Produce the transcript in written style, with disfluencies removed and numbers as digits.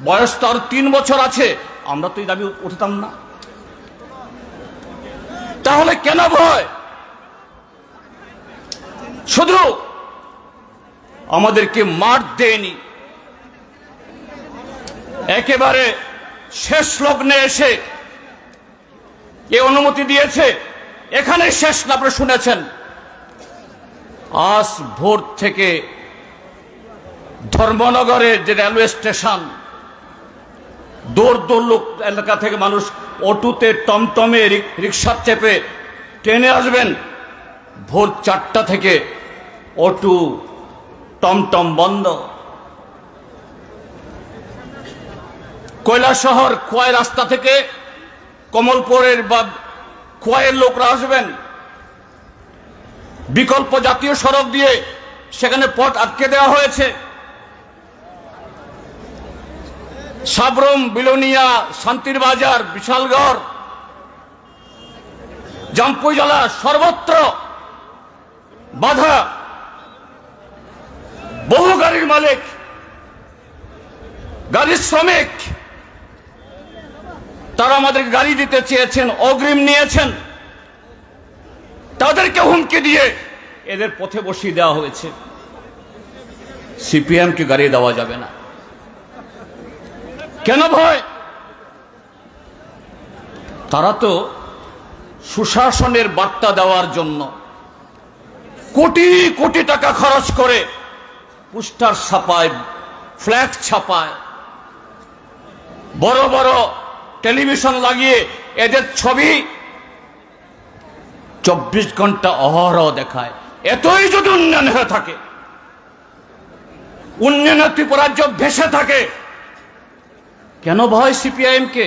বয়স তো আর 3 বছর আছে, আমরা তো এই দাবি উঠতাম না। তাহলে কেন ভয়? শুধু আমাদেরকে মার দেয়নি, একেবারে শেষ লগ্নে এসে এ অনুমতি দিয়েছে। এখানে শেষ না, আপনারা শুনেছেন, আজ ভোর থেকে ধর্মনগরের যে রেলওয়ে স্টেশন, দৌড় লোক এলাকা থেকে মানুষ অটোতে, টমটমে, রিক্সা চেপে ট্রেনে আসবেন। ভোর 4টা থেকে অটো টমটম বন্ধ। কৈলাসহর খোয়াই রাস্তা থেকে কমলপুরের বা খোয়াইয়ের লোকরা আসবেন, বিকল্প জাতীয় সড়ক দিয়ে সেখানে পথ আটকে দেওয়া হয়েছে। সাবরুম, বিলোনিয়া, শান্তির বাজার, বিশালগড়, জামপুইজলা সর্বত্র বাধা। বহু গাড়ির মালিক, গাড়ির শ্রমিক, তারা আমাদের গাড়ি দিতে চেয়েছেন, অগ্রিম নিয়েছেন, তাদেরকে হুমকি দিয়ে এদের পথে বসিয়ে দেওয়া হয়েছে। সিপিএমকে গাড়ি দেওয়া যাবে না। কেন ভয়? তারা তো সুশাসনের বার্তা দেওয়ার জন্য কোটি কোটি টাকা খরচ করে পোস্টার ছাপায়, ফ্ল্যাগ ছাপায়, বড় বড় টেলিভিশন লাগিয়ে এদের ছবি 24 ঘন্টা অহরহ দেখায়। এতই যদি উন্নয়ন হয়ে থাকে, উন্নয়নের ত্রিপুরাজ্য ভেসে থাকে, কেন ভয় সিপিআইএমকে?